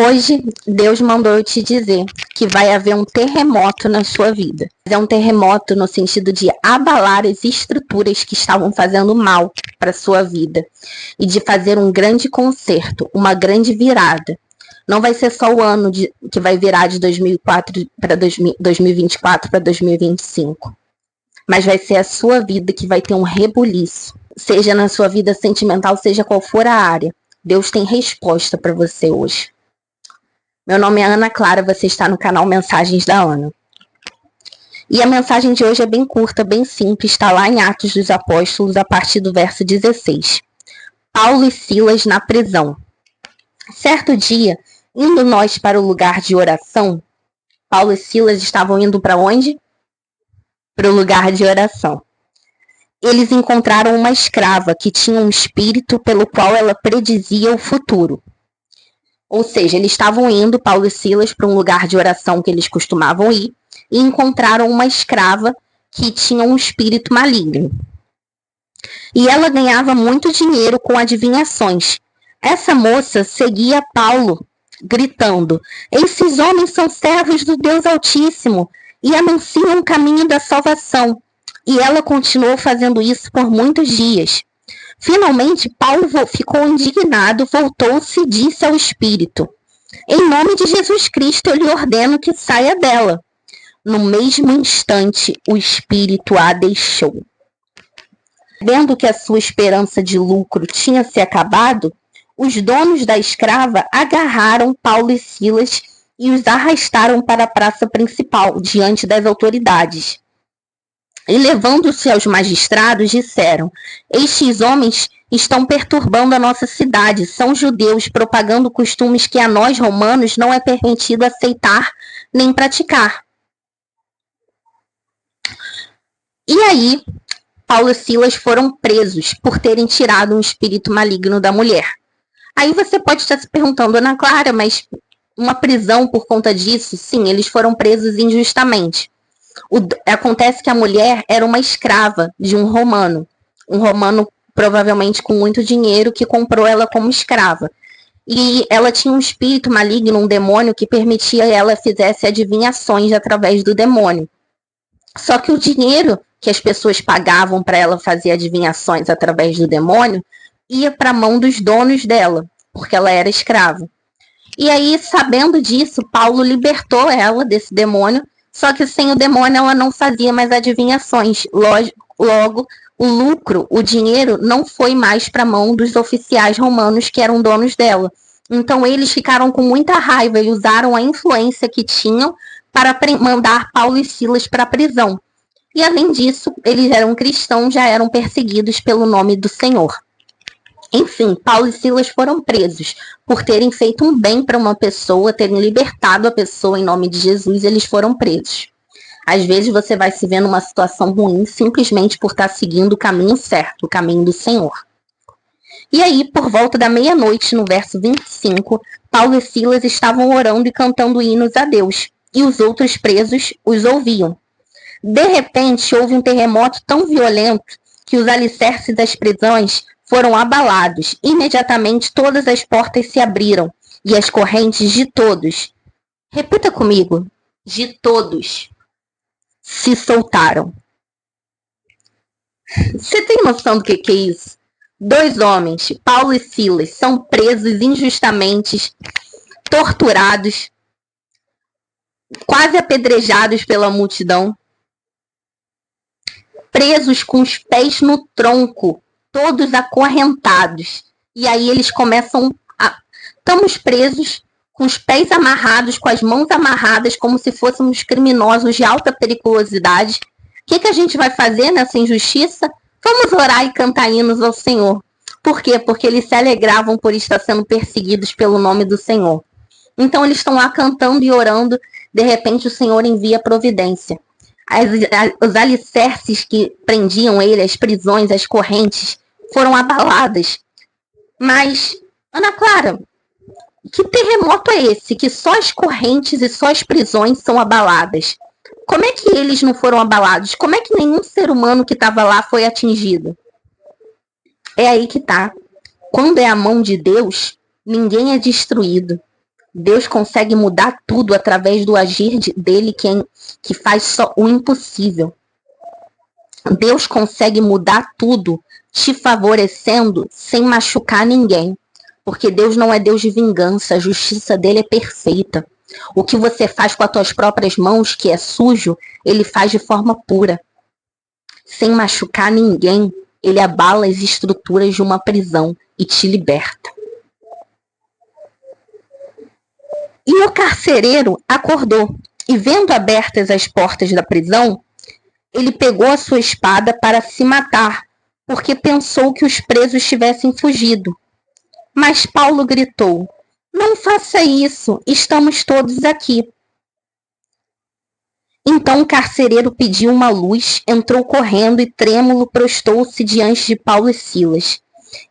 Hoje, Deus mandou eu te dizer que vai haver um terremoto na sua vida. É um terremoto no sentido de abalar as estruturas que estavam fazendo mal para a sua vida e de fazer um grande conserto, uma grande virada. Não vai ser só o ano que vai virar de 2004 para 2024 para 2025, mas vai ser a sua vida que vai ter um rebuliço, seja na sua vida sentimental, seja qual for a área. Deus tem resposta para você hoje. Meu nome é Ana Clara, você está no canal Mensagens da Ana. E a mensagem de hoje é bem curta, bem simples, está lá em Atos dos Apóstolos, a partir do verso 16. Paulo e Silas na prisão. Certo dia, indo nós para o lugar de oração, Paulo e Silas estavam indo para onde? Para o lugar de oração. Eles encontraram uma escrava que tinha um espírito pelo qual ela predizia o futuro. Ou seja, eles estavam indo, Paulo e Silas, para um lugar de oração que eles costumavam ir, e encontraram uma escrava que tinha um espírito maligno. E ela ganhava muito dinheiro com adivinhações. Essa moça seguia Paulo, gritando: "Esses homens são servos do Deus Altíssimo e anunciam o caminho da salvação." E ela continuou fazendo isso por muitos dias. Finalmente, Paulo ficou indignado, voltou-se e disse ao espírito: "Em nome de Jesus Cristo, eu lhe ordeno que saia dela." No mesmo instante, o espírito a deixou. Vendo que a sua esperança de lucro tinha se acabado, os donos da escrava agarraram Paulo e Silas e os arrastaram para a praça principal, diante das autoridades. E levando-se aos magistrados, disseram: "Estes homens estão perturbando a nossa cidade, são judeus, propagando costumes que a nós, romanos, não é permitido aceitar nem praticar." E aí, Paulo e Silas foram presos por terem tirado um espírito maligno da mulher. Aí você pode estar se perguntando: "Ana Clara, mas uma prisão por conta disso?" Sim, eles foram presos injustamente. Acontece que a mulher era uma escrava de um romano provavelmente com muito dinheiro, que comprou ela como escrava. E ela tinha um espírito maligno, um demônio, que permitia ela fizesse adivinhações através do demônio. Só que o dinheiro que as pessoas pagavam para ela fazer adivinhações através do demônio ia para a mão dos donos dela, porque ela era escrava. E aí, sabendo disso, Paulo libertou ela desse demônio. Só que sem o demônio ela não fazia mais adivinhações. Logo, o lucro, o dinheiro, não foi mais para a mão dos oficiais romanos que eram donos dela. Então eles ficaram com muita raiva e usaram a influência que tinham para mandar Paulo e Silas para a prisão. E além disso, eles eram cristãos, já eram perseguidos pelo nome do Senhor. Enfim, Paulo e Silas foram presos por terem feito um bem para uma pessoa, terem libertado a pessoa em nome de Jesus, eles foram presos. Às vezes você vai se ver numa situação ruim simplesmente por estar seguindo o caminho certo, o caminho do Senhor. E aí, por volta da meia-noite, no verso 25, Paulo e Silas estavam orando e cantando hinos a Deus, e os outros presos os ouviam. De repente, houve um terremoto tão violento que os alicerces das prisões foram abalados. Imediatamente todas as portas se abriram e as correntes de todos, repita comigo, de todos, se soltaram. Você tem noção do que é isso? 2 homens, Paulo e Silas, são presos injustamente, torturados, quase apedrejados pela multidão, presos com os pés no tronco, todos acorrentados. E aí eles começam estamos presos, com os pés amarrados, com as mãos amarradas, como se fôssemos criminosos de alta periculosidade. O que a gente vai fazer nessa injustiça? Vamos orar e cantar hinos ao Senhor. Por quê? Porque eles se alegravam por estar sendo perseguidos pelo nome do Senhor. Então eles estão lá cantando e orando. De repente o Senhor envia providência. Os alicerces que prendiam ele, as prisões, as correntes, foram abaladas. Mas, Ana Clara, que terremoto é esse? Que só as correntes e só as prisões são abaladas. Como é que eles não foram abalados? Como é que nenhum ser humano que estava lá foi atingido? É aí que tá. Quando é a mão de Deus, ninguém é destruído. Deus consegue mudar tudo através do agir dele, que faz só o impossível. Deus consegue mudar tudo, te favorecendo sem machucar ninguém. Porque Deus não é Deus de vingança, a justiça dele é perfeita. O que você faz com as tuas próprias mãos, que é sujo, ele faz de forma pura. Sem machucar ninguém, ele abala as estruturas de uma prisão e te liberta. E o carcereiro acordou, e vendo abertas as portas da prisão, ele pegou a sua espada para se matar, porque pensou que os presos tivessem fugido. Mas Paulo gritou: não faça isso, estamos todos aqui. Então o carcereiro pediu uma luz, entrou correndo e trêmulo prostou-se diante de Paulo e Silas.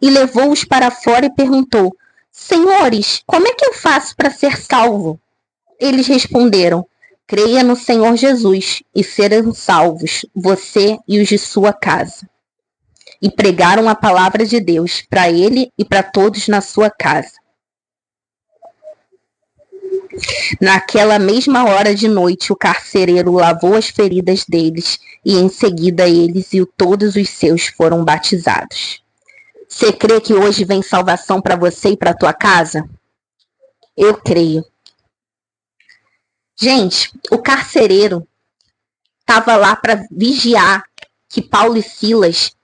E levou-os para fora e perguntou: Senhores, como é que eu faço para ser salvo? Eles responderam: creia no Senhor Jesus e serão salvos, você e os de sua casa. E pregaram a palavra de Deus para ele e para todos na sua casa. Naquela mesma hora de noite, o carcereiro lavou as feridas deles e em seguida eles e todos os seus foram batizados. Você crê que hoje vem salvação para você e para a tua casa? Eu creio. Gente, o carcereiro estava lá para vigiar que Paulo e Silas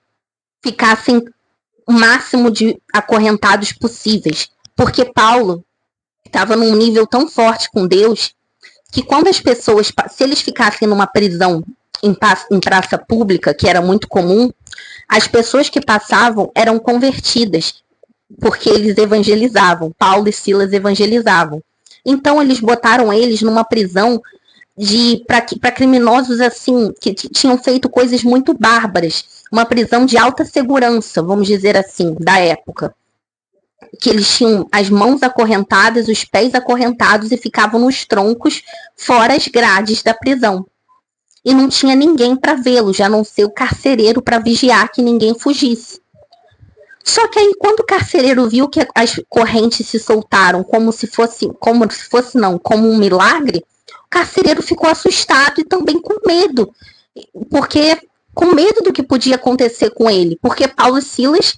ficassem o máximo de acorrentados possíveis, porque Paulo estava num nível tão forte com Deus que quando as pessoas, se eles ficassem numa prisão em praça pública, que era muito comum, as pessoas que passavam eram convertidas, porque eles evangelizavam, Paulo e Silas evangelizavam. Então eles botaram eles numa prisão para criminosos assim, que tinham feito coisas muito bárbaras, uma prisão de alta segurança, vamos dizer assim, da época. Que eles tinham as mãos acorrentadas, os pés acorrentados e ficavam nos troncos fora as grades da prisão. E não tinha ninguém para vê-los, a não ser o carcereiro para vigiar que ninguém fugisse. Só que aí, quando o carcereiro viu que as correntes se soltaram como um milagre, o carcereiro ficou assustado e também com medo, com medo do que podia acontecer com ele, porque Paulo e Silas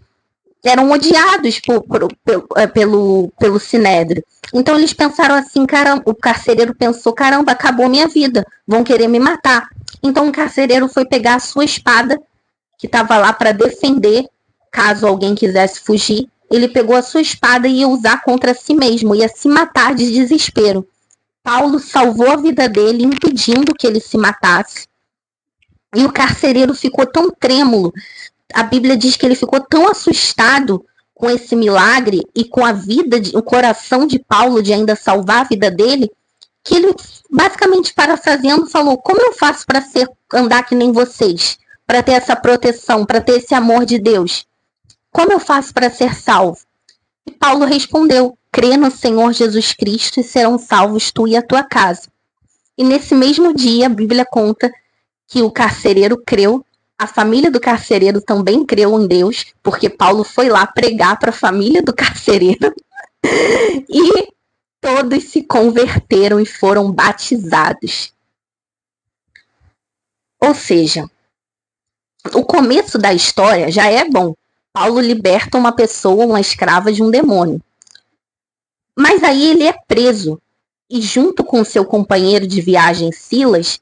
eram odiados pelo Sinédrio. Então eles pensaram assim, caramba, o carcereiro pensou, caramba, acabou minha vida, vão querer me matar. Então o carcereiro foi pegar a sua espada, que estava lá para defender, caso alguém quisesse fugir. Ele pegou a sua espada e ia usar contra si mesmo, ia se matar de desespero. Paulo salvou a vida dele, impedindo que ele se matasse. E o carcereiro ficou tão trêmulo. A Bíblia diz que ele ficou tão assustado com esse milagre e com o coração de Paulo de ainda salvar a vida dele, que ele, basicamente parafraseando, falou: como eu faço para andar que nem vocês? Para ter essa proteção, para ter esse amor de Deus? Como eu faço para ser salvo? E Paulo respondeu: crê no Senhor Jesus Cristo e serão salvos tu e a tua casa. E nesse mesmo dia, a Bíblia conta que o carcereiro creu. A família do carcereiro também creu em Deus, porque Paulo foi lá pregar para a família do carcereiro. E todos se converteram e foram batizados. Ou seja, o começo da história já é bom. Paulo liberta uma pessoa, uma escrava de um demônio. Mas aí ele é preso. E junto com seu companheiro de viagem, Silas,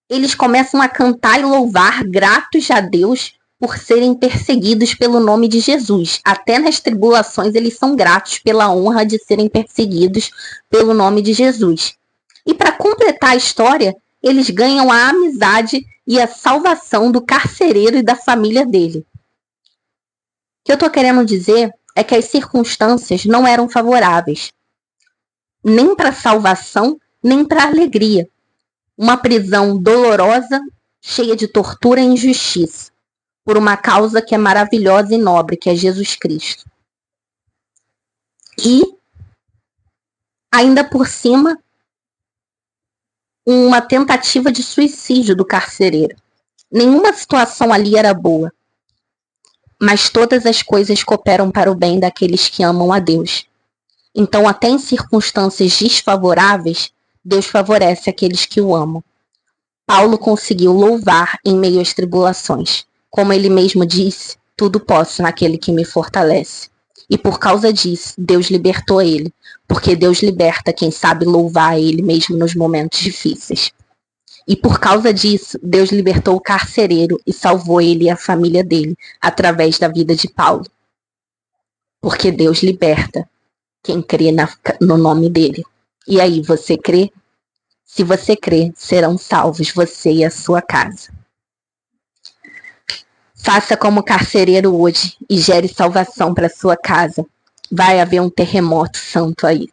eles começam a cantar e louvar, gratos a Deus por serem perseguidos pelo nome de Jesus. Até nas tribulações eles são gratos pela honra de serem perseguidos pelo nome de Jesus. E para completar a história, eles ganham a amizade e a salvação do carcereiro e da família dele. O que eu estou querendo dizer é que as circunstâncias não eram favoráveis, nem para a salvação, nem para a alegria. Uma prisão dolorosa, cheia de tortura e injustiça, por uma causa que é maravilhosa e nobre, que é Jesus Cristo. E, ainda por cima, uma tentativa de suicídio do carcereiro. Nenhuma situação ali era boa, mas todas as coisas cooperam para o bem daqueles que amam a Deus. Então, até em circunstâncias desfavoráveis, Deus favorece aqueles que o amam. Paulo conseguiu louvar em meio às tribulações. Como ele mesmo disse, tudo posso naquele que me fortalece. E por causa disso, Deus libertou ele, porque Deus liberta quem sabe louvar a ele mesmo nos momentos difíceis. E por causa disso, Deus libertou o carcereiro e salvou ele e a família dele, através da vida de Paulo. Porque Deus liberta quem crê no nome dele. E aí, você crê? Se você crê, serão salvos você e a sua casa. Faça como carcereiro hoje e gere salvação para sua casa. Vai haver um terremoto santo aí.